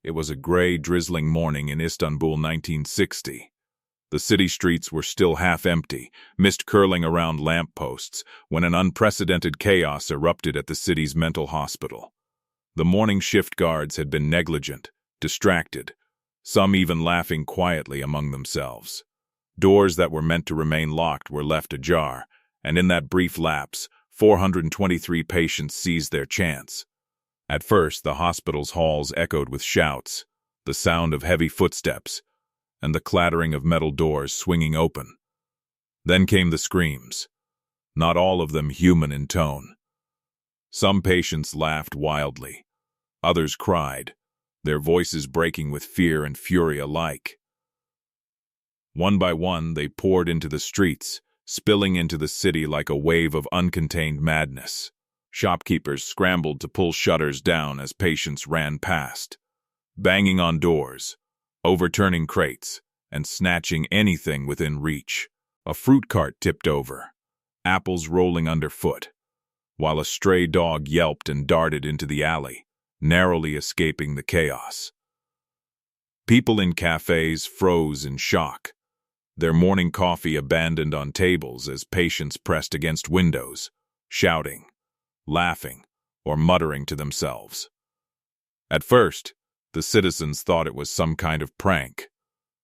It was a gray, drizzling morning in Istanbul, 1960. The city streets were still half empty, mist curling around lampposts, when an unprecedented chaos erupted at the city's mental hospital. The morning shift guards had been negligent, distracted, some even laughing quietly among themselves. Doors that were meant to remain locked were left ajar, and in that brief lapse, 423 patients seized their chance. At first, the hospital's halls echoed with shouts, the sound of heavy footsteps, and the clattering of metal doors swinging open. Then came the screams, not all of them human in tone. Some patients laughed wildly. Others cried, their voices breaking with fear and fury alike. One by one, they poured into the streets, spilling into the city like a wave of uncontained madness. Shopkeepers scrambled to pull shutters down as patients ran past, banging on doors, overturning crates, and snatching anything within reach. A fruit cart tipped over, apples rolling underfoot, while a stray dog yelped and darted into the alley, narrowly escaping the chaos. People in cafes froze in shock, their morning coffee abandoned on tables as patients pressed against windows, shouting, laughing, or muttering to themselves. At first, the citizens thought it was some kind of prank,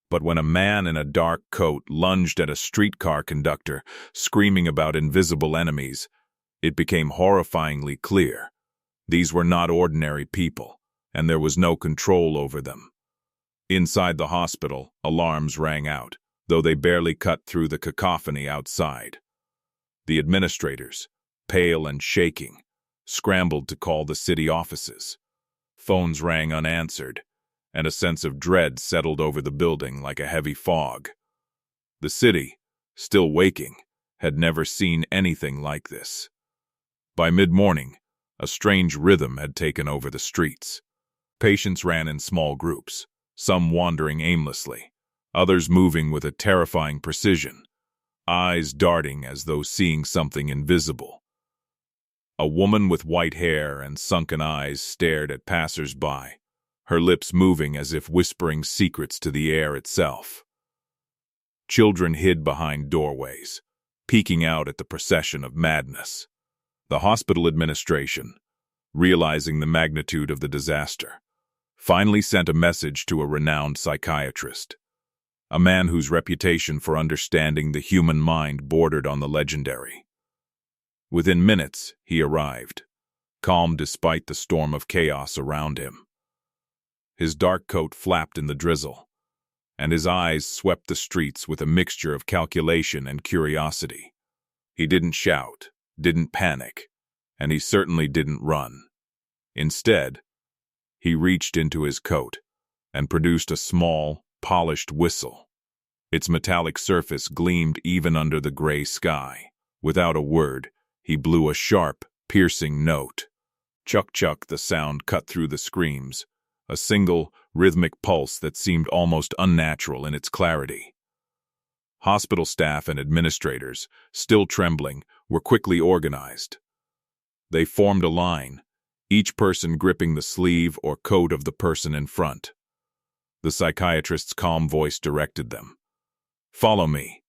but when a man in a dark coat lunged at a streetcar conductor, screaming about invisible enemies, it became horrifyingly clear. These were not ordinary people, and there was no control over them. Inside the hospital, alarms rang out, though they barely cut through the cacophony outside. The administrators, pale and shaking, scrambled to call the city offices. Phones rang unanswered, and a sense of dread settled over the building like a heavy fog. The city, still waking, had never seen anything like this. By mid-morning, a strange rhythm had taken over the streets. Patients ran in small groups, some wandering aimlessly, others moving with a terrifying precision, eyes darting as though seeing something invisible. A woman with white hair and sunken eyes stared at passers-by, her lips moving as if whispering secrets to the air itself. Children hid behind doorways, peeking out at the procession of madness. The hospital administration, realizing the magnitude of the disaster, finally sent a message to a renowned psychiatrist, a man whose reputation for understanding the human mind bordered on the legendary. Within minutes, he arrived, calm despite the storm of chaos around him. His dark coat flapped in the drizzle, and his eyes swept the streets with a mixture of calculation and curiosity. He didn't shout, didn't panic, and he certainly didn't run. Instead, he reached into his coat and produced a small, polished whistle. Its metallic surface gleamed even under the gray sky. Without a word, he blew a sharp, piercing note. Chuck-chuck, the sound cut through the screams, a single, rhythmic pulse that seemed almost unnatural in its clarity. Hospital staff and administrators, still trembling, were quickly organized. They formed a line, each person gripping the sleeve or coat of the person in front. The psychiatrist's calm voice directed them. "Follow me.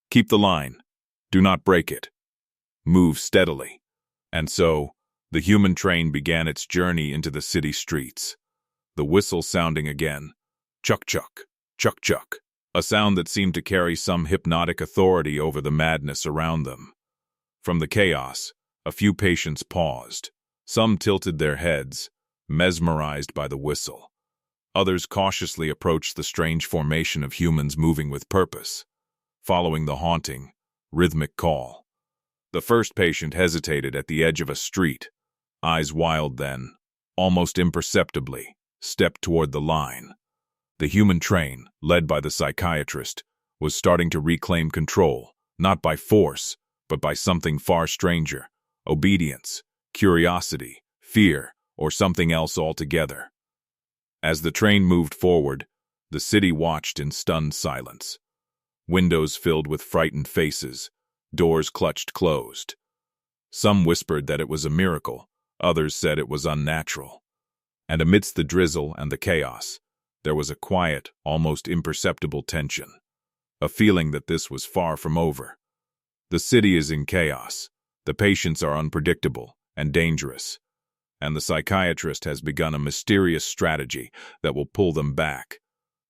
Keep the line. Do not break it. Move steadily." And so, the human train began its journey into the city streets, the whistle sounding again, chuck-chuck, chuck-chuck, a sound that seemed to carry some hypnotic authority over the madness around them. From the chaos, a few patients paused. Some tilted their heads, mesmerized by the whistle. Others cautiously approached the strange formation of humans moving with purpose, following the haunting, rhythmic call. The first patient hesitated at the edge of a street, eyes wild then, almost imperceptibly, stepped toward the line. The human train, led by the psychiatrist, was starting to reclaim control, not by force, but by something far stranger, obedience, curiosity, fear, or something else altogether. As the train moved forward, the city watched in stunned silence. Windows filled with frightened faces, doors clutched closed. Some whispered that it was a miracle, others said it was unnatural. And amidst the drizzle and the chaos, there was a quiet, almost imperceptible tension, a feeling that this was far from over. The city is in chaos, the patients are unpredictable and dangerous, and the psychiatrist has begun a mysterious strategy that will pull them back,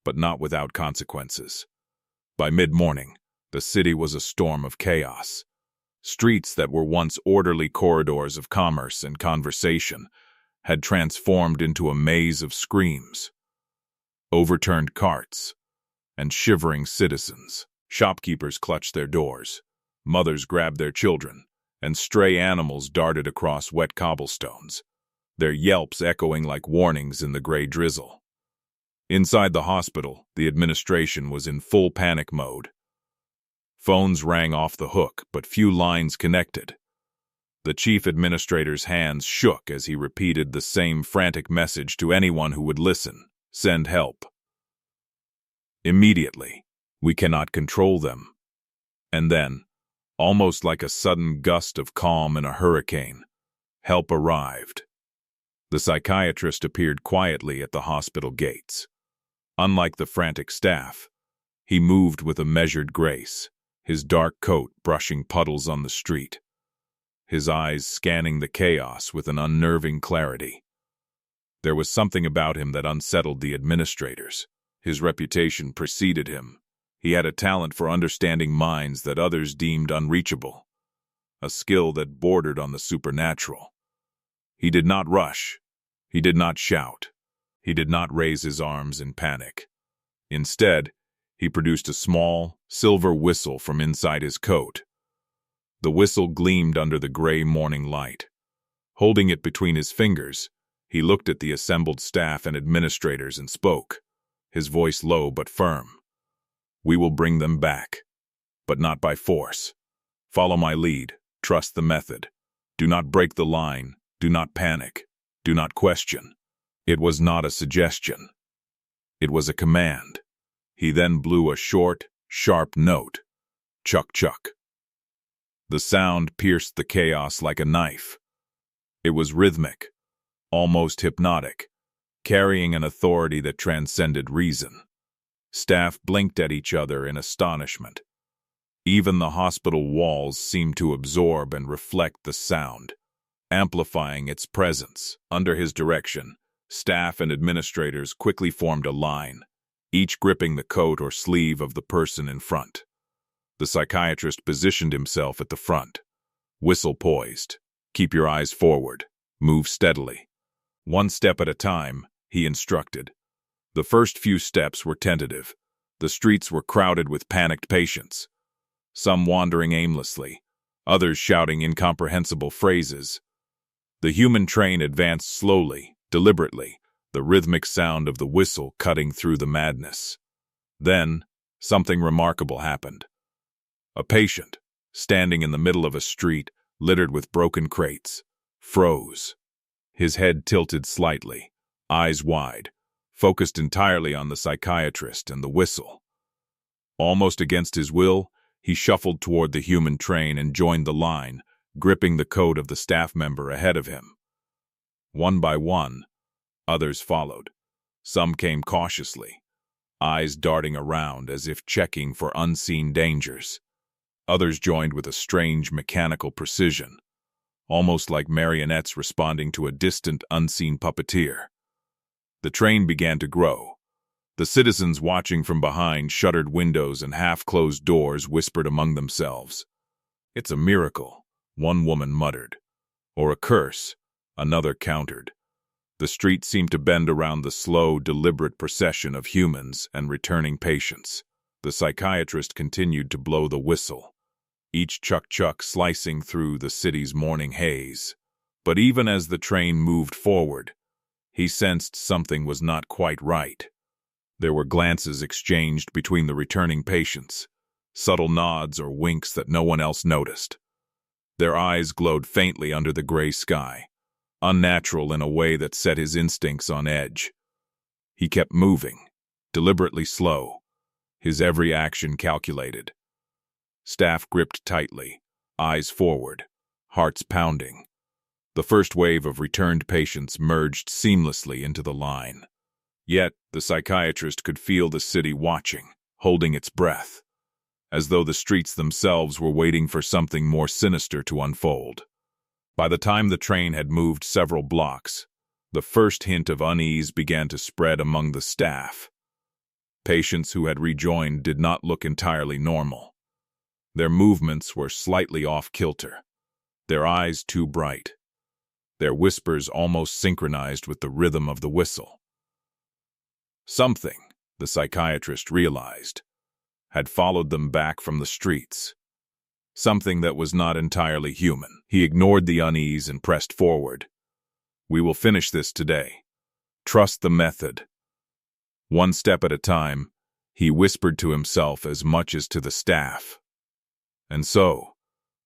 but not without consequences. By mid-morning, the city was a storm of chaos. Streets that were once orderly corridors of commerce and conversation had transformed into a maze of screams. Overturned carts and shivering citizens. Shopkeepers clutched their doors, mothers grabbed their children, and stray animals darted across wet cobblestones, their yelps echoing like warnings in the gray drizzle. Inside the hospital, the administration was in full panic mode. Phones rang off the hook, but few lines connected. The chief administrator's hands shook as he repeated the same frantic message to anyone who would listen: send help. Immediately. We cannot control them. And then, almost like a sudden gust of calm in a hurricane, help arrived. The psychiatrist appeared quietly at the hospital gates. Unlike the frantic staff, he moved with a measured grace, his dark coat brushing puddles on the street, his eyes scanning the chaos with an unnerving clarity. There was something about him that unsettled the administrators. His reputation preceded him. He had a talent for understanding minds that others deemed unreachable, a skill that bordered on the supernatural. He did not rush. He did not shout. He did not raise his arms in panic. Instead, he produced a small, silver whistle from inside his coat. The whistle gleamed under the gray morning light. Holding it between his fingers, he looked at the assembled staff and administrators and spoke, his voice low but firm. We will bring them back, but not by force. Follow my lead. Trust the method. Do not break the line. Do not panic. Do not question. It was not a suggestion. It was a command. He then blew a short, sharp note. Chuck, chuck. The sound pierced the chaos like a knife. It was rhythmic, almost hypnotic, carrying an authority that transcended reason. Staff blinked at each other in astonishment. Even the hospital walls seemed to absorb and reflect the sound, amplifying its presence. Under his direction, staff and administrators quickly formed a line, each gripping the coat or sleeve of the person in front. The psychiatrist positioned himself at the front. Whistle poised. Keep your eyes forward. Move steadily. One step at a time, he instructed. The first few steps were tentative. The streets were crowded with panicked patients, some wandering aimlessly, others shouting incomprehensible phrases. The human train advanced slowly, deliberately, the rhythmic sound of the whistle cutting through the madness. Then, something remarkable happened. A patient, standing in the middle of a street littered with broken crates, froze. His head tilted slightly, eyes wide, focused entirely on the psychiatrist and the whistle. Almost against his will, he shuffled toward the human train and joined the line, gripping the coat of the staff member ahead of him. One by one, others followed. Some came cautiously, eyes darting around as if checking for unseen dangers. Others joined with a strange mechanical precision, almost like marionettes responding to a distant, unseen puppeteer. The train began to grow. The citizens watching from behind shuttered windows and half-closed doors whispered among themselves. "It's a miracle," one woman muttered. "Or a curse," another countered. The street seemed to bend around the slow, deliberate procession of humans and returning patients. The psychiatrist continued to blow the whistle, each chuck-chuck slicing through the city's morning haze. But even as the train moved forward, he sensed something was not quite right. There were glances exchanged between the returning patients, subtle nods or winks that no one else noticed. Their eyes glowed faintly under the gray sky, unnatural in a way that set his instincts on edge. He kept moving, deliberately slow, his every action calculated. Staff gripped tightly, eyes forward, hearts pounding. The first wave of returned patients merged seamlessly into the line. Yet, the psychiatrist could feel the city watching, holding its breath, as though the streets themselves were waiting for something more sinister to unfold. By the time the train had moved several blocks, the first hint of unease began to spread among the staff. Patients who had rejoined did not look entirely normal. Their movements were slightly off-kilter, their eyes too bright, their whispers almost synchronized with the rhythm of the whistle. Something, the psychiatrist realized, had followed them back from the streets. Something that was not entirely human. He ignored the unease and pressed forward. "We will finish this today. Trust the method." One step at a time, he whispered to himself as much as to the staff. And so,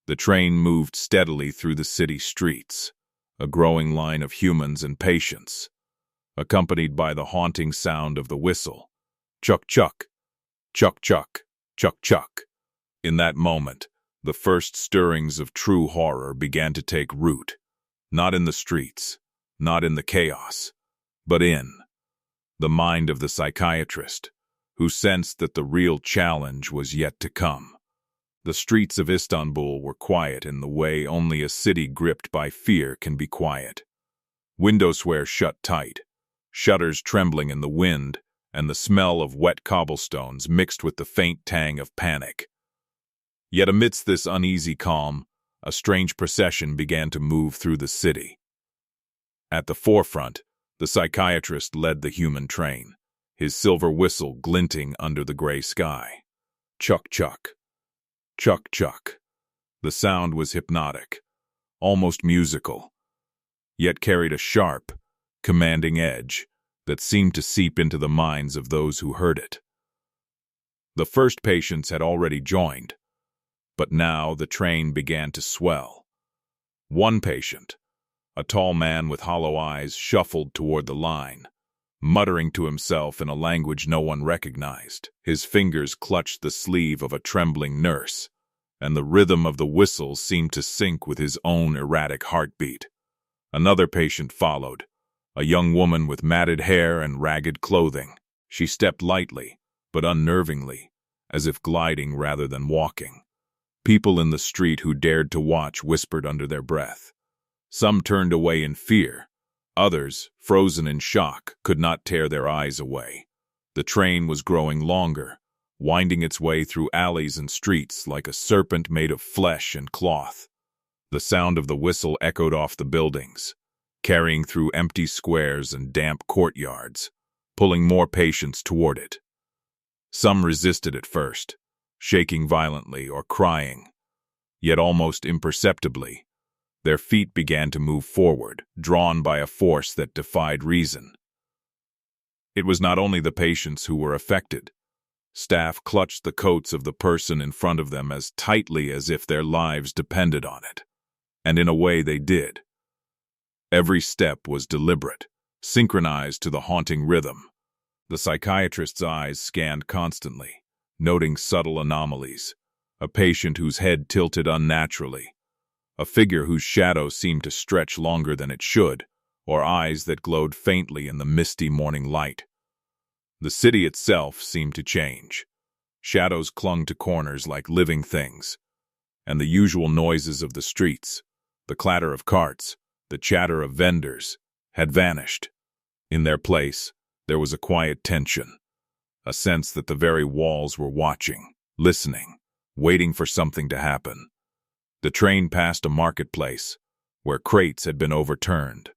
the train moved steadily through the city streets, a growing line of humans and patients, accompanied by the haunting sound of the whistle. Chuck-chuck, chuck-chuck, chuck-chuck. In that moment, the first stirrings of true horror began to take root, not in the streets, not in the chaos, but in the mind of the psychiatrist, who sensed that the real challenge was yet to come. The streets of Istanbul were quiet in the way only a city gripped by fear can be quiet. Windows were shut tight, shutters trembling in the wind, and the smell of wet cobblestones mixed with the faint tang of panic. Yet amidst this uneasy calm, a strange procession began to move through the city. At the forefront, the psychiatrist led the human train, his silver whistle glinting under the gray sky. Chuck-chuck, chuck-chuck. The sound was hypnotic, almost musical, yet carried a sharp, commanding edge that seemed to seep into the minds of those who heard it. The first patients had already joined, but now the train began to swell. One patient, a tall man with hollow eyes, shuffled toward the line, muttering to himself in a language no one recognized. His fingers clutched the sleeve of a trembling nurse, and the rhythm of the whistle seemed to sync with his own erratic heartbeat. Another patient followed, a young woman with matted hair and ragged clothing. She stepped lightly, but unnervingly, as if gliding rather than walking. People in the street who dared to watch whispered under their breath. Some turned away in fear. Others, frozen in shock, could not tear their eyes away. The train was growing longer, winding its way through alleys and streets like a serpent made of flesh and cloth. The sound of the whistle echoed off the buildings, carrying through empty squares and damp courtyards, pulling more patients toward it. Some resisted at first, shaking violently or crying, yet almost imperceptibly, their feet began to move forward, drawn by a force that defied reason. It was not only the patients who were affected. Staff clutched the coats of the person in front of them as tightly as if their lives depended on it. And in a way they did. Every step was deliberate, synchronized to the haunting rhythm. The psychiatrist's eyes scanned constantly, noting subtle anomalies, a patient whose head tilted unnaturally, a figure whose shadow seemed to stretch longer than it should, or eyes that glowed faintly in the misty morning light. The city itself seemed to change. Shadows clung to corners like living things, and the usual noises of the streets, the clatter of carts, the chatter of vendors, had vanished. In their place, there was a quiet tension, a sense that the very walls were watching, listening, waiting for something to happen. The train passed a marketplace, where crates had been overturned.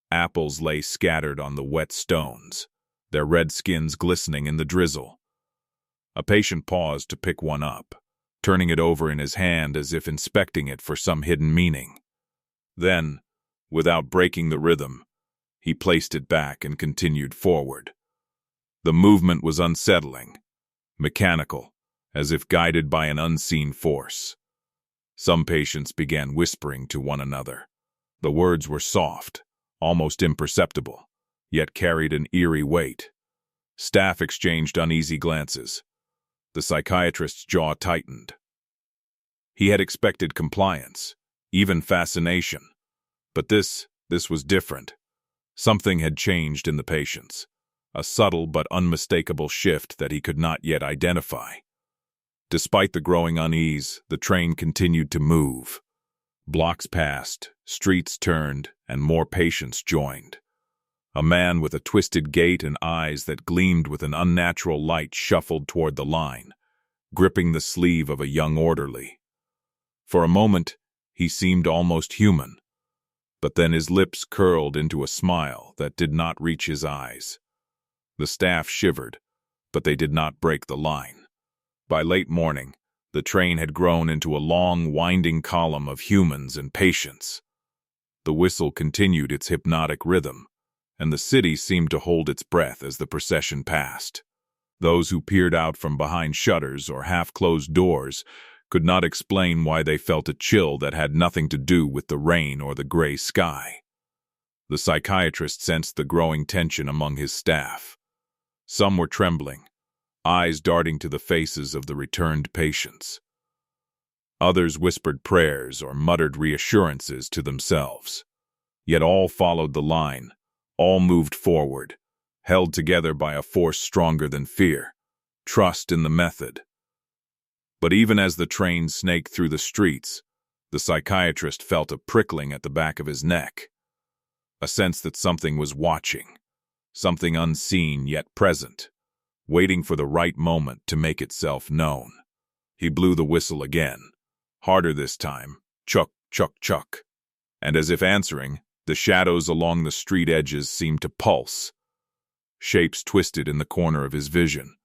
Apples lay scattered on the wet stones, their red skins glistening in the drizzle. A patient paused to pick one up, turning it over in his hand as if inspecting it for some hidden meaning. Then, without breaking the rhythm, he placed it back and continued forward. The movement was unsettling, mechanical, as if guided by an unseen force. Some patients began whispering to one another. The words were soft, almost imperceptible, yet carried an eerie weight. Staff exchanged uneasy glances. The psychiatrist's jaw tightened. He had expected compliance, even fascination, But this was different. Something had changed in the patients, a subtle but unmistakable shift that he could not yet identify. Despite the growing unease, the train continued to move. Blocks passed, streets turned, and more patients joined. A man with a twisted gait and eyes that gleamed with an unnatural light shuffled toward the line, gripping the sleeve of a young orderly. For a moment, he seemed almost human, but then his lips curled into a smile that did not reach his eyes. The staff shivered, but they did not break the line. By late morning, the train had grown into a long, winding column of humans and patients. The whistle continued its hypnotic rhythm, and the city seemed to hold its breath as the procession passed. Those who peered out from behind shutters or half-closed doors could not explain why they felt a chill that had nothing to do with the rain or the gray sky. The psychiatrist sensed the growing tension among his staff. Some were trembling, eyes darting to the faces of the returned patients. Others whispered prayers or muttered reassurances to themselves. Yet all followed the line, all moved forward, held together by a force stronger than fear, trust in the method. But even as the train snaked through the streets, the psychiatrist felt a prickling at the back of his neck, a sense that something was watching, something unseen yet present, waiting for the right moment to make itself known. He blew the whistle again, harder this time, chuck, chuck, chuck. And as if answering, the shadows along the street edges seemed to pulse. Shapes twisted in the corner of his vision.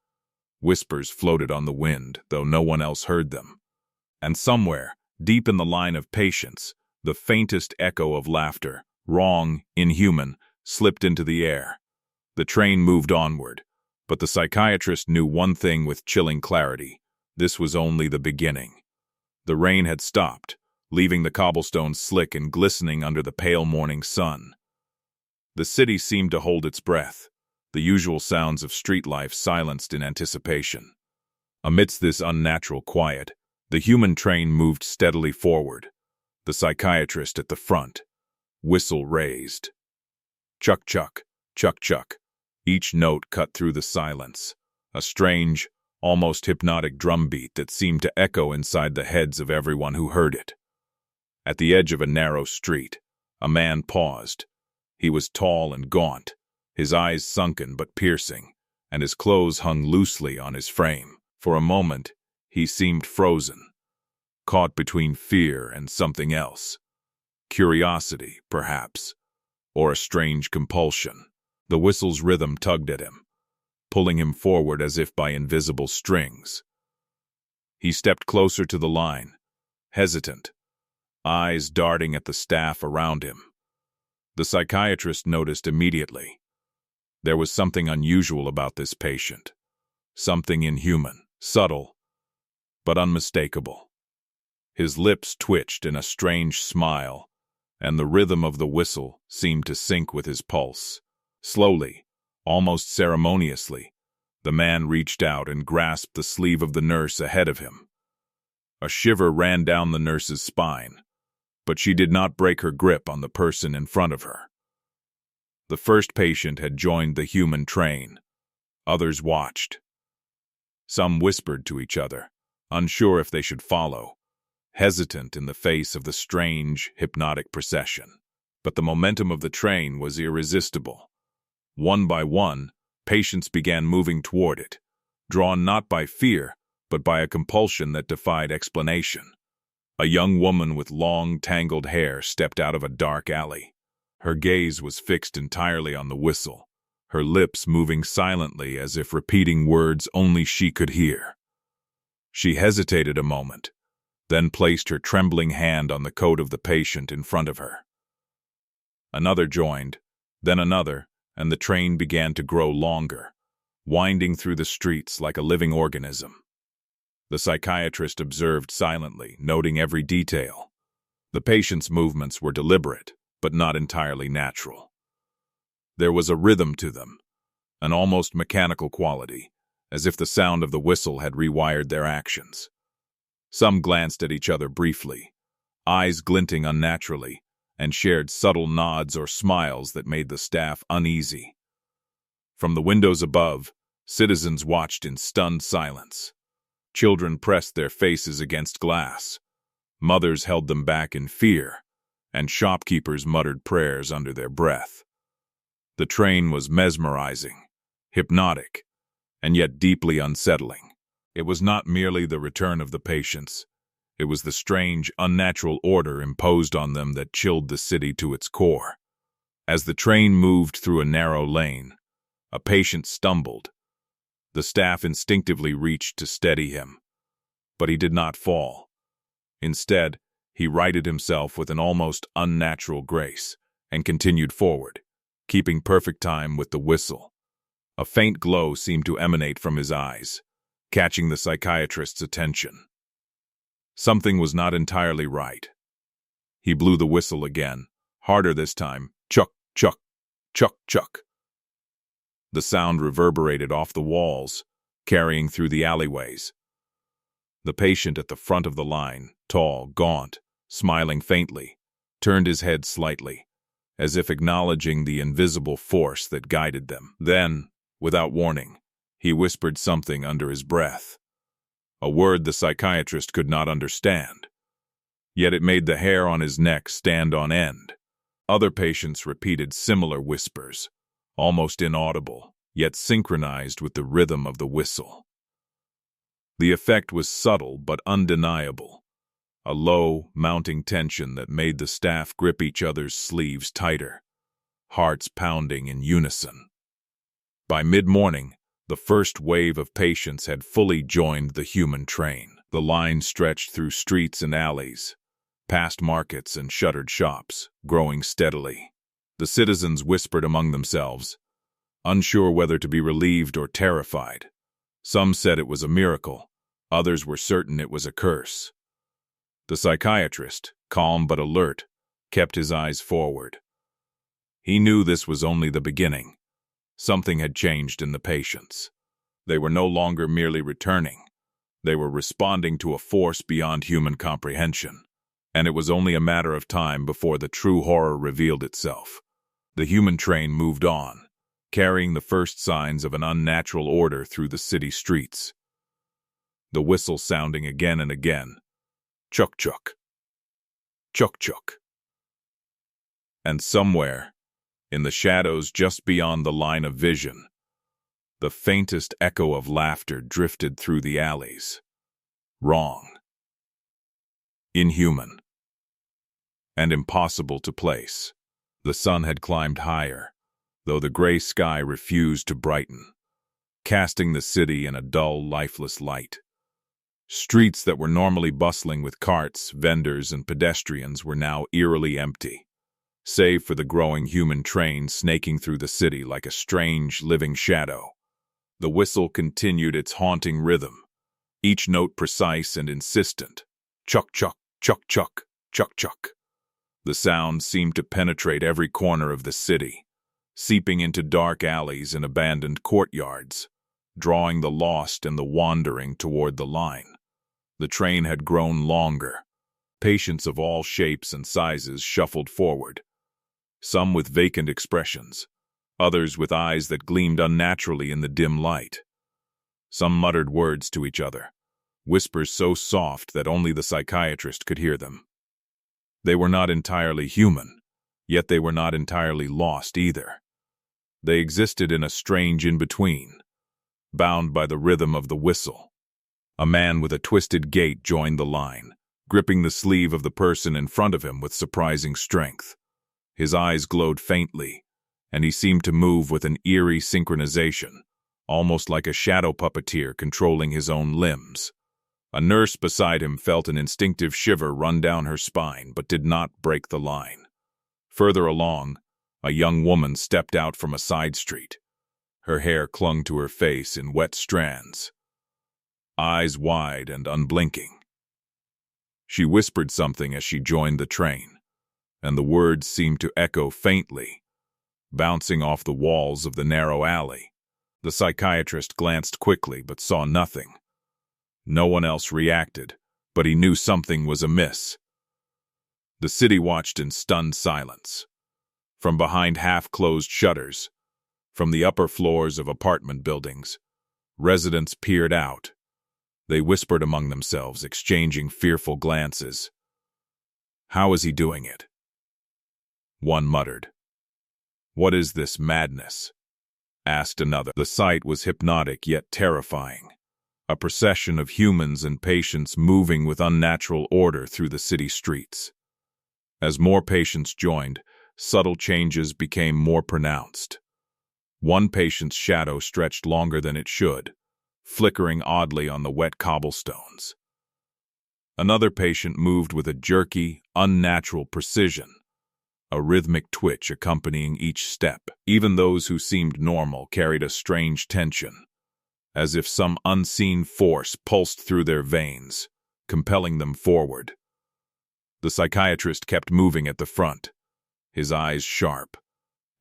Whispers floated on the wind, though no one else heard them. And somewhere, deep in the line of patients, the faintest echo of laughter, wrong, inhuman, slipped into the air. The train moved onward, but the psychiatrist knew one thing with chilling clarity. This was only the beginning. The rain had stopped, leaving the cobblestones slick and glistening under the pale morning sun. The city seemed to hold its breath, the usual sounds of street life silenced in anticipation. Amidst this unnatural quiet, the human train moved steadily forward, the psychiatrist at the front, whistle raised. Chuck, chuck, chuck, chuck. Each note cut through the silence, a strange, almost hypnotic drumbeat that seemed to echo inside the heads of everyone who heard it. At the edge of a narrow street, a man paused. He was tall and gaunt, his eyes sunken but piercing, and his clothes hung loosely on his frame. For a moment, he seemed frozen, caught between fear and something else. Curiosity, perhaps, or a strange compulsion. The whistle's rhythm tugged at him, pulling him forward as if by invisible strings. He stepped closer to the line, hesitant, eyes darting at the staff around him. The psychiatrist noticed immediately. There was something unusual about this patient, something inhuman, subtle, but unmistakable. His lips twitched in a strange smile, and the rhythm of the whistle seemed to sync with his pulse. Slowly, almost ceremoniously, the man reached out and grasped the sleeve of the nurse ahead of him. A shiver ran down the nurse's spine, but she did not break her grip on the person in front of her. The first patient had joined the human train. Others watched. Some whispered to each other, unsure if they should follow, hesitant in the face of the strange, hypnotic procession. But the momentum of the train was irresistible. One by one, patients began moving toward it, drawn not by fear, but by a compulsion that defied explanation. A young woman with long, tangled hair stepped out of a dark alley. Her gaze was fixed entirely on the whistle, her lips moving silently as if repeating words only she could hear. She hesitated a moment, then placed her trembling hand on the coat of the patient in front of her. Another joined, then another, and the train began to grow longer, winding through the streets like a living organism. The psychiatrist observed silently, noting every detail. The patient's movements were deliberate, but not entirely natural. There was a rhythm to them, an almost mechanical quality, as if the sound of the whistle had rewired their actions. Some glanced at each other briefly, eyes glinting unnaturally, and shared subtle nods or smiles that made the staff uneasy. From the windows above, citizens watched in stunned silence. Children pressed their faces against glass. Mothers held them back in fear, and shopkeepers muttered prayers under their breath. The train was mesmerizing, hypnotic, and yet deeply unsettling. It was not merely the return of the patients. It was the strange, unnatural order imposed on them that chilled the city to its core. As the train moved through a narrow lane, a patient stumbled. The staff instinctively reached to steady him, but he did not fall. Instead, he righted himself with an almost unnatural grace and continued forward, keeping perfect time with the whistle. A faint glow seemed to emanate from his eyes, catching the psychiatrist's attention. Something was not entirely right. He blew the whistle again, harder this time. Chuck, chuck, chuck, chuck. The sound reverberated off the walls, carrying through the alleyways. The patient at the front of the line, tall, gaunt, smiling faintly, turned his head slightly, as if acknowledging the invisible force that guided them. Then, without warning, he whispered something under his breath, a word the psychiatrist could not understand. Yet it made the hair on his neck stand on end. Other patients repeated similar whispers, almost inaudible, yet synchronized with the rhythm of the whistle. The effect was subtle but undeniable, a low, mounting tension that made the staff grip each other's sleeves tighter, hearts pounding in unison. By mid-morning, the first wave of patients had fully joined the human train. The line stretched through streets and alleys, past markets and shuttered shops, growing steadily. The citizens whispered among themselves, unsure whether to be relieved or terrified. Some said it was a miracle, others were certain it was a curse. The psychiatrist, calm but alert, kept his eyes forward. He knew this was only the beginning. Something had changed in the patients. They were no longer merely returning. They were responding to a force beyond human comprehension, and it was only a matter of time before the true horror revealed itself. The human train moved on, carrying the first signs of an unnatural order through the city streets. The whistle sounding again and again. Chuk-chuk. Chuk-chuk. And somewhere, in the shadows just beyond the line of vision, the faintest echo of laughter drifted through the alleys. Wrong. Inhuman. And impossible to place. The sun had climbed higher, though the gray sky refused to brighten, casting the city in a dull, lifeless light. Streets that were normally bustling with carts, vendors, and pedestrians were now eerily empty, save for the growing human train snaking through the city like a strange, living shadow. The whistle continued its haunting rhythm, each note precise and insistent. Chuck-chuck, chuck-chuck, chuck-chuck. The sound seemed to penetrate every corner of the city, seeping into dark alleys and abandoned courtyards, drawing the lost and the wandering toward the line. The train had grown longer. Patients of all shapes and sizes shuffled forward, some with vacant expressions, others with eyes that gleamed unnaturally in the dim light. Some muttered words to each other, whispers so soft that only the psychiatrist could hear them. They were not entirely human, yet they were not entirely lost either. They existed in a strange in-between, bound by the rhythm of the whistle. A man with a twisted gait joined the line, gripping the sleeve of the person in front of him with surprising strength. His eyes glowed faintly, and he seemed to move with an eerie synchronization, almost like a shadow puppeteer controlling his own limbs. A nurse beside him felt an instinctive shiver run down her spine, but did not break the line. Further along, a young woman stepped out from a side street. Her hair clung to her face in wet strands, eyes wide and unblinking. She whispered something as she joined the train, and the words seemed to echo faintly, bouncing off the walls of the narrow alley. The psychiatrist glanced quickly but saw nothing. No one else reacted, but he knew something was amiss. The city watched in stunned silence. From behind half-closed shutters, from the upper floors of apartment buildings, residents peered out. They whispered among themselves, exchanging fearful glances. "How is he doing it?" one muttered. "What is this madness?" asked another. The sight was hypnotic yet terrifying. A procession of humans and patients moving with unnatural order through the city streets. As more patients joined, subtle changes became more pronounced. One patient's shadow stretched longer than it should, flickering oddly on the wet cobblestones. Another patient moved with a jerky, unnatural precision, a rhythmic twitch accompanying each step. Even those who seemed normal carried a strange tension, as if some unseen force pulsed through their veins, compelling them forward. The psychiatrist kept moving at the front, his eyes sharp,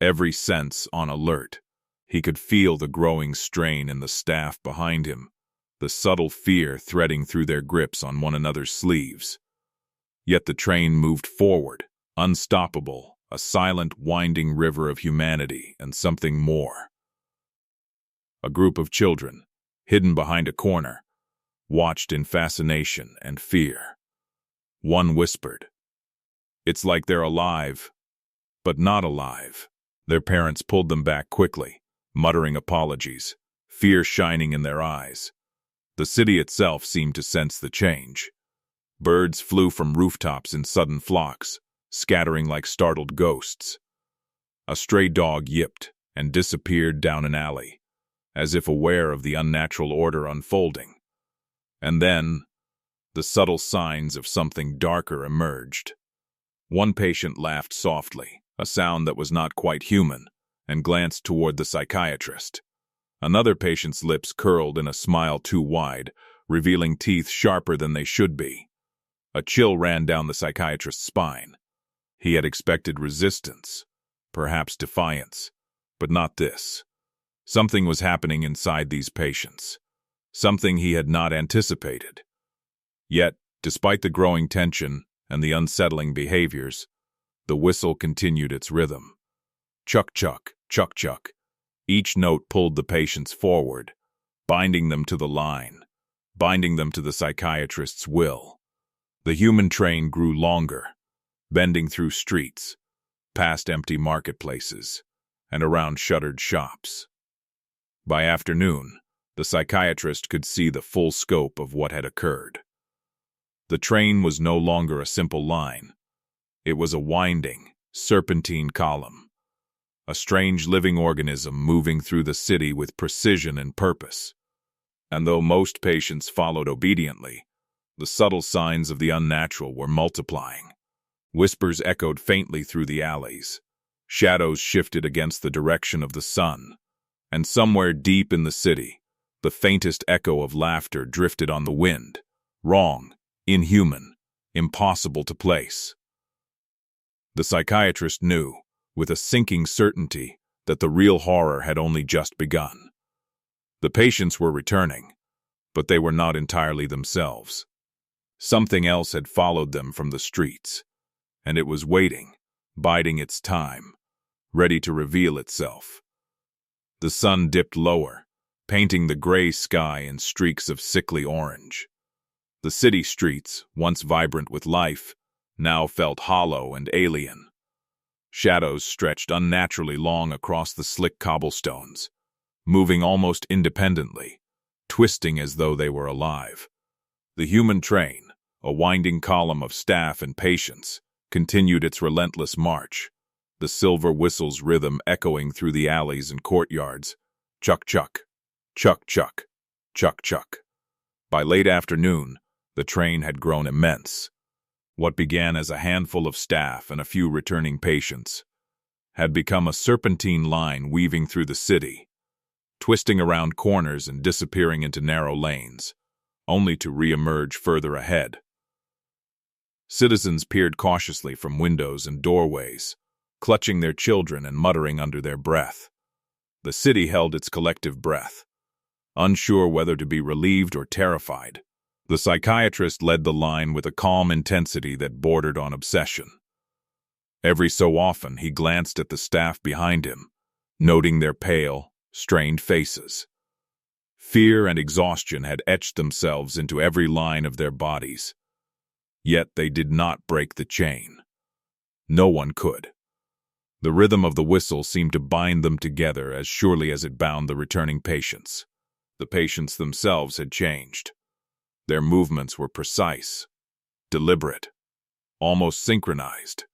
every sense on alert. He could feel the growing strain in the staff behind him, the subtle fear threading through their grips on one another's sleeves. Yet the train moved forward, unstoppable, a silent, winding river of humanity and something more. A group of children, hidden behind a corner, watched in fascination and fear. One whispered, "It's like they're alive, but not alive." Their parents pulled them back quickly, muttering apologies, fear shining in their eyes. The city itself seemed to sense the change. Birds flew from rooftops in sudden flocks, scattering like startled ghosts. A stray dog yipped and disappeared down an alley, as if aware of the unnatural order unfolding. And then, the subtle signs of something darker emerged. One patient laughed softly, a sound that was not quite human, and glanced toward the psychiatrist. Another patient's lips curled in a smile too wide, revealing teeth sharper than they should be. A chill ran down the psychiatrist's spine. He had expected resistance, perhaps defiance, but not this. Something was happening inside these patients, something he had not anticipated. Yet, despite the growing tension and the unsettling behaviors, the whistle continued its rhythm. Chuck-chuck, chuck-chuck. Each note pulled the patients forward, binding them to the line, binding them to the psychiatrist's will. The human train grew longer, bending through streets, past empty marketplaces, and around shuttered shops. By afternoon, the psychiatrist could see the full scope of what had occurred. The train was no longer a simple line. It was a winding, serpentine column, a strange living organism moving through the city with precision and purpose. And though most patients followed obediently, the subtle signs of the unnatural were multiplying. Whispers echoed faintly through the alleys. Shadows shifted against the direction of the sun. And somewhere deep in the city, the faintest echo of laughter drifted on the wind. Wrong, inhuman, impossible to place. The psychiatrist knew, with a sinking certainty, that the real horror had only just begun. The patients were returning, but they were not entirely themselves. Something else had followed them from the streets, and it was waiting, biding its time, ready to reveal itself. The sun dipped lower, painting the gray sky in streaks of sickly orange. The city streets, once vibrant with life, now felt hollow and alien. Shadows stretched unnaturally long across the slick cobblestones, moving almost independently, twisting as though they were alive. The human train, a winding column of staff and patients, continued its relentless march, the silver whistle's rhythm echoing through the alleys and courtyards. Chuck-chuck, chuck-chuck, chuck-chuck. By late afternoon, the train had grown immense. What began as a handful of staff and a few returning patients had become a serpentine line weaving through the city, twisting around corners and disappearing into narrow lanes, only to re-emerge further ahead. Citizens peered cautiously from windows and doorways, clutching their children and muttering under their breath. The city held its collective breath, unsure whether to be relieved or terrified. The psychiatrist led the line with a calm intensity that bordered on obsession. Every so often he glanced at the staff behind him, noting their pale, strained faces. Fear and exhaustion had etched themselves into every line of their bodies. Yet they did not break the chain. No one could. The rhythm of the whistle seemed to bind them together as surely as it bound the returning patients. The patients themselves had changed. Their movements were precise, deliberate, almost synchronized,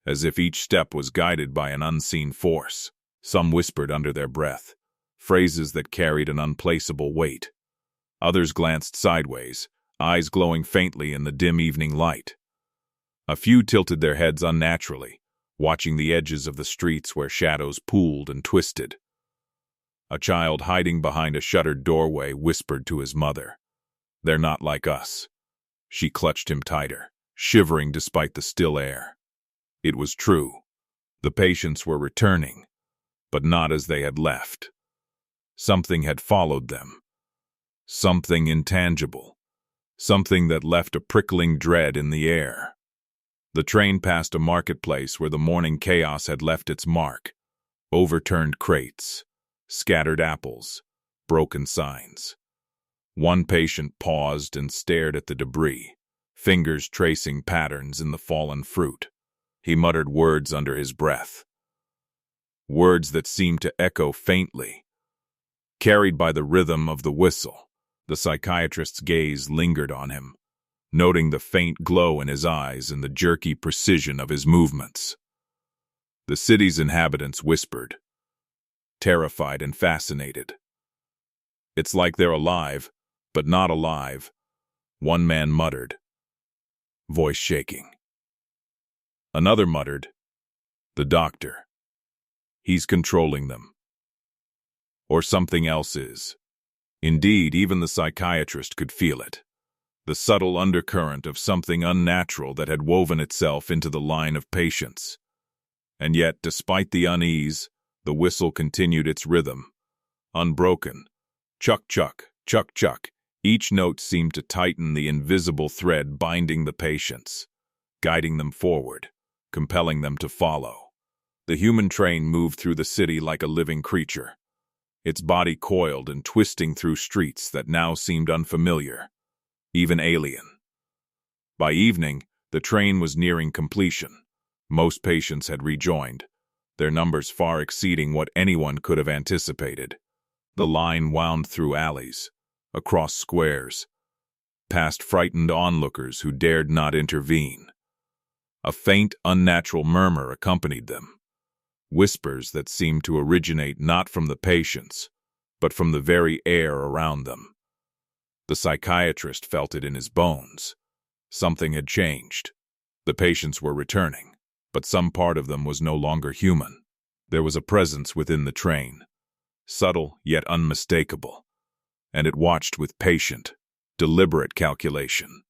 as if each step was guided by an unseen force. Some whispered under their breath, phrases that carried an unplaceable weight. Others glanced sideways, eyes glowing faintly in the dim evening light. A few tilted their heads unnaturally, watching the edges of the streets where shadows pooled and twisted. A child hiding behind a shuttered doorway whispered to his mother, "They're not like us." She clutched him tighter, shivering despite the still air. It was true. The patients were returning, but not as they had left. Something had followed them. Something intangible. Something that left a prickling dread in the air. The train passed a marketplace where the morning chaos had left its mark. Overturned crates, scattered apples, broken signs. One patient paused and stared at the debris, fingers tracing patterns in the fallen fruit. He muttered words under his breath. Words that seemed to echo faintly. Carried by the rhythm of the whistle, the psychiatrist's gaze lingered on him, noting the faint glow in his eyes and the jerky precision of his movements. The city's inhabitants whispered, terrified and fascinated. "It's like they're alive, but not alive," one man muttered, voice shaking. Another muttered, "The doctor. He's controlling them. Or something else is." Indeed, even the psychiatrist could feel it. The subtle undercurrent of something unnatural that had woven itself into the line of patients. And yet, despite the unease, the whistle continued its rhythm. Unbroken. Chuck-chuck, chuck-chuck. Each note seemed to tighten the invisible thread binding the patients, guiding them forward, compelling them to follow. The human train moved through the city like a living creature, its body coiled and twisting through streets that now seemed unfamiliar, even alien. By evening, the train was nearing completion. Most patients had rejoined, their numbers far exceeding what anyone could have anticipated. The line wound through alleys, across squares, past frightened onlookers who dared not intervene. A faint, unnatural murmur accompanied them, whispers that seemed to originate not from the patients, but from the very air around them. The psychiatrist felt it in his bones. Something had changed. The patients were returning, but some part of them was no longer human. There was a presence within the train, subtle yet unmistakable, and it watched with patient, deliberate calculation.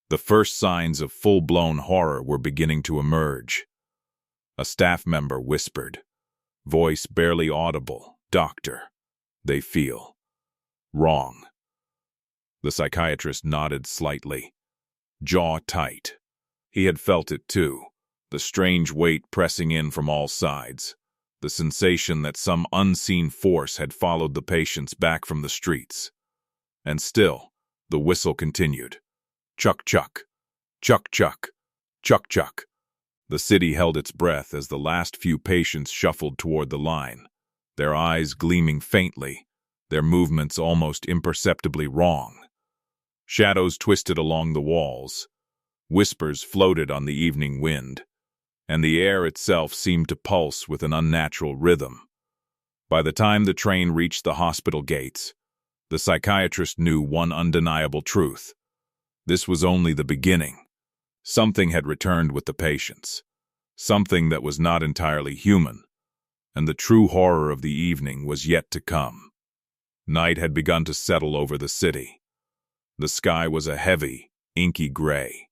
The first signs of full-blown horror were beginning to emerge. A staff member whispered, voice barely audible, "Doctor, they feel wrong." The psychiatrist nodded slightly, jaw tight. He had felt it too, the strange weight pressing in from all sides, the sensation that some unseen force had followed the patients back from the streets. And still, the whistle continued. Chuck-chuck, chuck-chuck, chuck-chuck. The city held its breath as the last few patients shuffled toward the line, their eyes gleaming faintly, their movements almost imperceptibly wrong. Shadows twisted along the walls, whispers floated on the evening wind, and the air itself seemed to pulse with an unnatural rhythm. By the time the train reached the hospital gates, the psychiatrist knew one undeniable truth. This was only the beginning. Something had returned with the patients, something that was not entirely human, and the true horror of the evening was yet to come. Night had begun to settle over the city. The sky was a heavy, inky gray,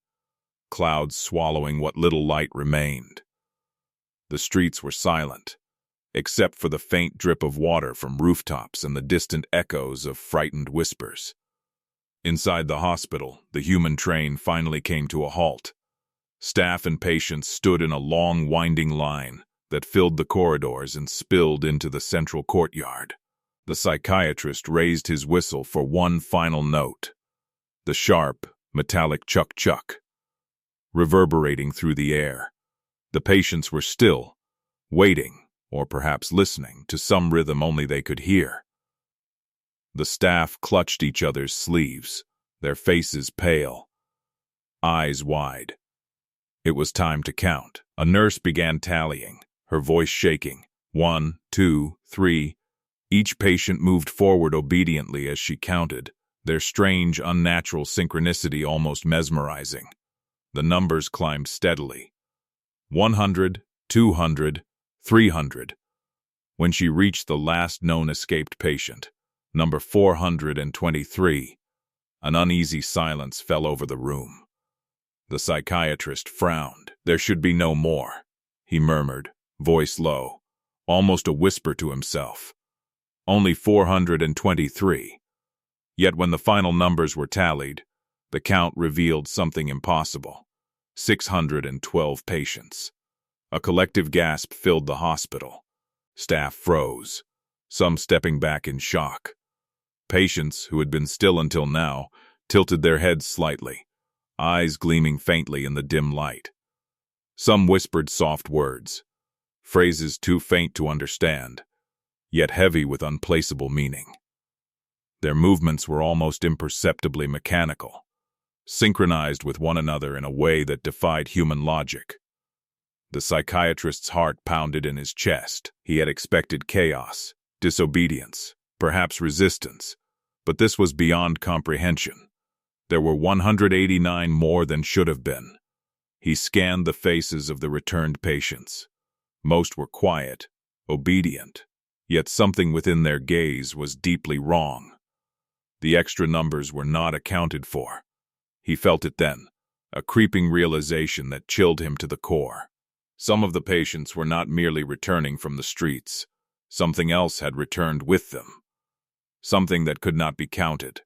clouds swallowing what little light remained. The streets were silent, except for the faint drip of water from rooftops and the distant echoes of frightened whispers. Inside the hospital, the human train finally came to a halt. Staff and patients stood in a long, winding line that filled the corridors and spilled into the central courtyard. The psychiatrist raised his whistle for one final note. The sharp, metallic chuck-chuck, reverberating through the air. The patients were still, waiting, or perhaps listening, to some rhythm only they could hear. The staff clutched each other's sleeves, their faces pale, eyes wide. It was time to count. A nurse began tallying, her voice shaking. 1, 2, 3. Each patient moved forward obediently as she counted, their strange, unnatural synchronicity almost mesmerizing. The numbers climbed steadily. 100, 200, 300. When she reached the last known escaped patient, number 423, an uneasy silence fell over the room. The psychiatrist frowned. There should be no more, he murmured, voice low, almost a whisper to himself. Only 423. Yet when the final numbers were tallied, the count revealed something impossible. 612 patients. A collective gasp filled the hospital. Staff froze, some stepping back in shock. Patients, who had been still until now, tilted their heads slightly, eyes gleaming faintly in the dim light. Some whispered soft words, phrases too faint to understand, yet heavy with unplaceable meaning. Their movements were almost imperceptibly mechanical, synchronized with one another in a way that defied human logic. The psychiatrist's heart pounded in his chest. He had expected chaos, disobedience, perhaps resistance, but this was beyond comprehension. There were 189 more than should have been. He scanned the faces of the returned patients. Most were quiet, obedient, yet something within their gaze was deeply wrong. The extra numbers were not accounted for. He felt it then, a creeping realization that chilled him to the core. Some of the patients were not merely returning from the streets. Something else had returned with them. Something that could not be counted.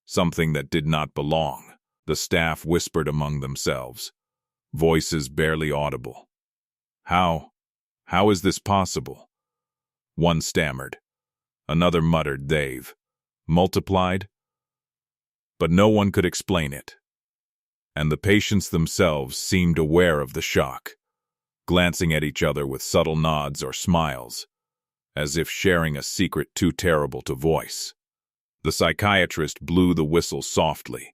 Something that did not belong. The staff whispered among themselves, voices barely audible. How is this possible? One stammered. Another muttered they've multiplied. But no one could explain it. And the patients themselves seemed aware of the shock, glancing at each other with subtle nods or smiles, as if sharing a secret too terrible to voice. The psychiatrist blew the whistle softly,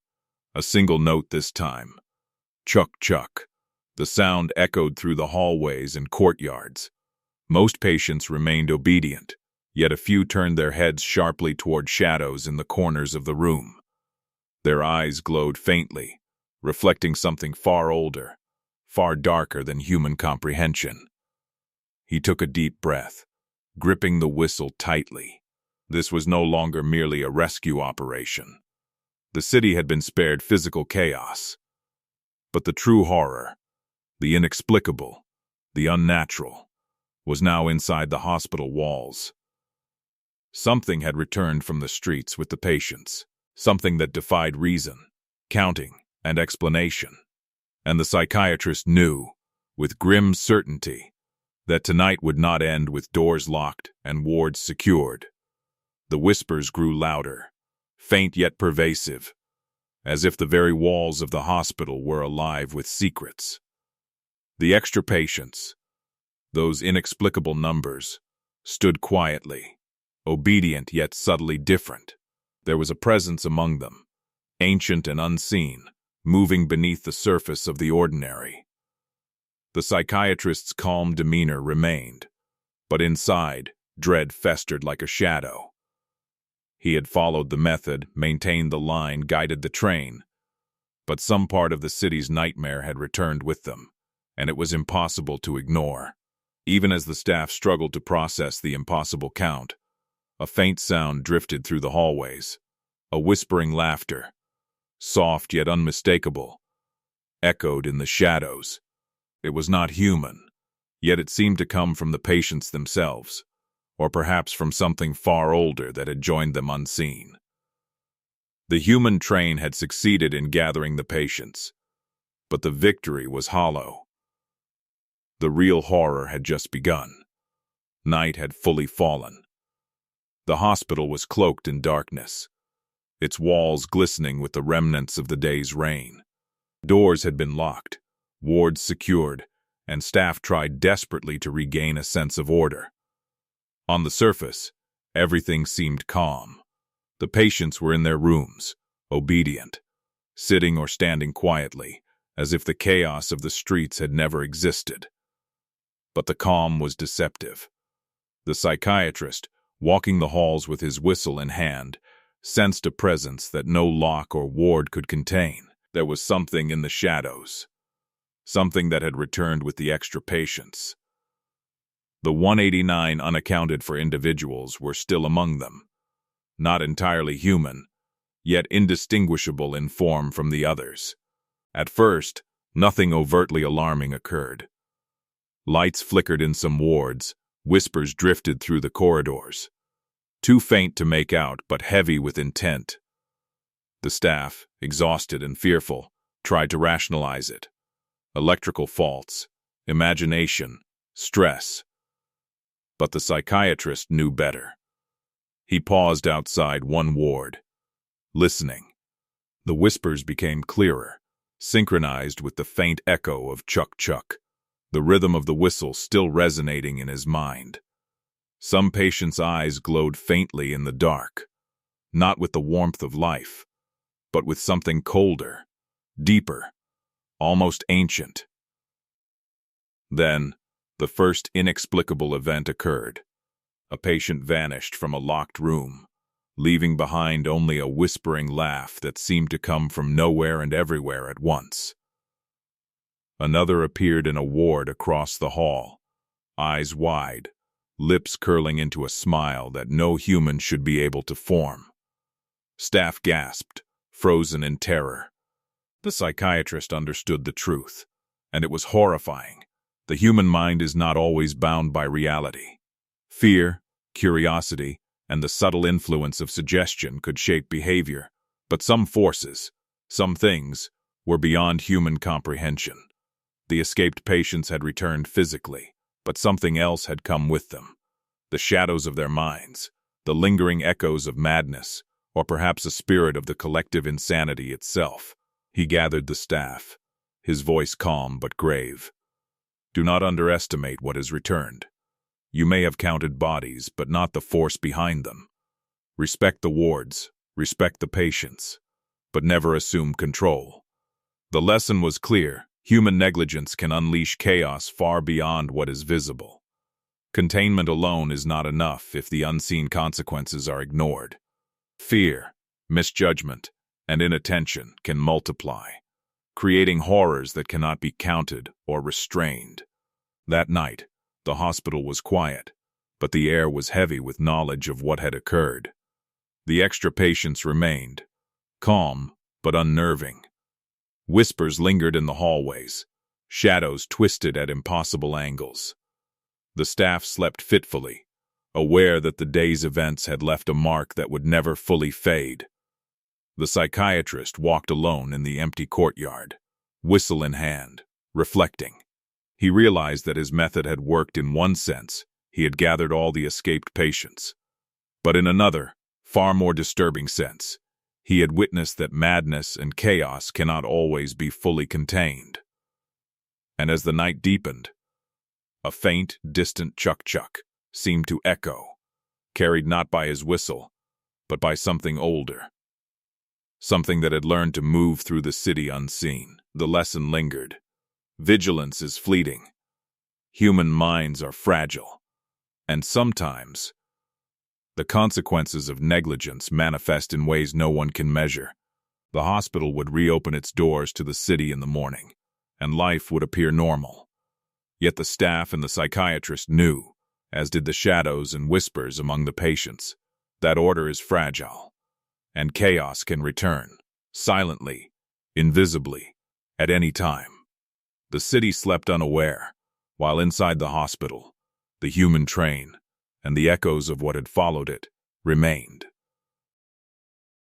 a single note this time. Chuck-chuck. The sound echoed through the hallways and courtyards. Most patients remained obedient, yet a few turned their heads sharply toward shadows in the corners of the room. Their eyes glowed faintly, reflecting something far older, far darker than human comprehension. He took a deep breath, gripping the whistle tightly. This was no longer merely a rescue operation. The city had been spared physical chaos. But the true horror, the inexplicable, the unnatural, was now inside the hospital walls. Something had returned from the streets with the patients, something that defied reason, counting, and explanation. And the psychiatrist knew, with grim certainty, that tonight would not end with doors locked and wards secured. The whispers grew louder, faint yet pervasive, as if the very walls of the hospital were alive with secrets. The extra patients, those inexplicable numbers, stood quietly, obedient yet subtly different. There was a presence among them, ancient and unseen, moving beneath the surface of the ordinary. The psychiatrist's calm demeanor remained, but inside, dread festered like a shadow. He had followed the method, maintained the line, guided the train, but some part of the city's nightmare had returned with them, and it was impossible to ignore. Even as the staff struggled to process the impossible count, a faint sound drifted through the hallways, a whispering laughter, soft yet unmistakable, echoed in the shadows. It was not human, yet it seemed to come from the patients themselves, or perhaps from something far older that had joined them unseen. The human train had succeeded in gathering the patients, but the victory was hollow. The real horror had just begun. Night had fully fallen. The hospital was cloaked in darkness, its walls glistening with the remnants of the day's rain. Doors had been locked, wards secured, and staff tried desperately to regain a sense of order. On the surface, everything seemed calm. The patients were in their rooms, obedient, sitting or standing quietly, as if the chaos of the streets had never existed. But the calm was deceptive. The psychiatrist, walking the halls with his whistle in hand, sensed a presence that no lock or ward could contain. There was something in the shadows, something that had returned with the extra patients. The 189 unaccounted for individuals were still among them, not entirely human, yet indistinguishable in form from the others. At first, nothing overtly alarming occurred. Lights flickered in some wards, whispers drifted through the corridors. Too faint to make out, but heavy with intent. The staff, exhausted and fearful, tried to rationalize it. Electrical faults, imagination, stress. But the psychiatrist knew better. He paused outside one ward, listening. The whispers became clearer, synchronized with the faint echo of chuck-chuck, the rhythm of the whistle still resonating in his mind. Some patients' eyes glowed faintly in the dark, not with the warmth of life, but with something colder, deeper, almost ancient. Then, the first inexplicable event occurred. A patient vanished from a locked room, leaving behind only a whispering laugh that seemed to come from nowhere and everywhere at once. Another appeared in a ward across the hall, eyes wide, lips curling into a smile that no human should be able to form. Staff gasped, frozen in terror. The psychiatrist understood the truth, and it was horrifying. The human mind is not always bound by reality. Fear, curiosity, and the subtle influence of suggestion could shape behavior, but some forces, some things, were beyond human comprehension. The escaped patients had returned physically, but something else had come with them. The shadows of their minds, the lingering echoes of madness, or perhaps a spirit of the collective insanity itself. He gathered the staff, his voice calm but grave. Do not underestimate what has returned. You may have counted bodies, but not the force behind them. Respect the wards, respect the patients, but never assume control. The lesson was clear. Human negligence can unleash chaos far beyond what is visible. Containment alone is not enough if the unseen consequences are ignored. Fear, misjudgment, and inattention can multiply, creating horrors that cannot be counted or restrained. That night, the hospital was quiet, but the air was heavy with knowledge of what had occurred. The extra patients remained, calm but unnerving. Whispers lingered in the hallways, shadows twisted at impossible angles. The staff slept fitfully, aware that the day's events had left a mark that would never fully fade. The psychiatrist walked alone in the empty courtyard, whistle in hand, reflecting. He realized that his method had worked in one sense. He had gathered all the escaped patients. But in another, far more disturbing sense, he had witnessed that madness and chaos cannot always be fully contained. And as the night deepened, a faint, distant chuck-chuck seemed to echo, carried not by his whistle, but by something older. Something that had learned to move through the city unseen. The lesson lingered. Vigilance is fleeting. Human minds are fragile. And sometimes, the consequences of negligence manifest in ways no one can measure. The hospital would reopen its doors to the city in the morning, and life would appear normal. Yet the staff and the psychiatrist knew, as did the shadows and whispers among the patients, that order is fragile, and chaos can return, silently, invisibly, at any time. The city slept unaware, while inside the hospital, the human train, and the echoes of what had followed it, remained.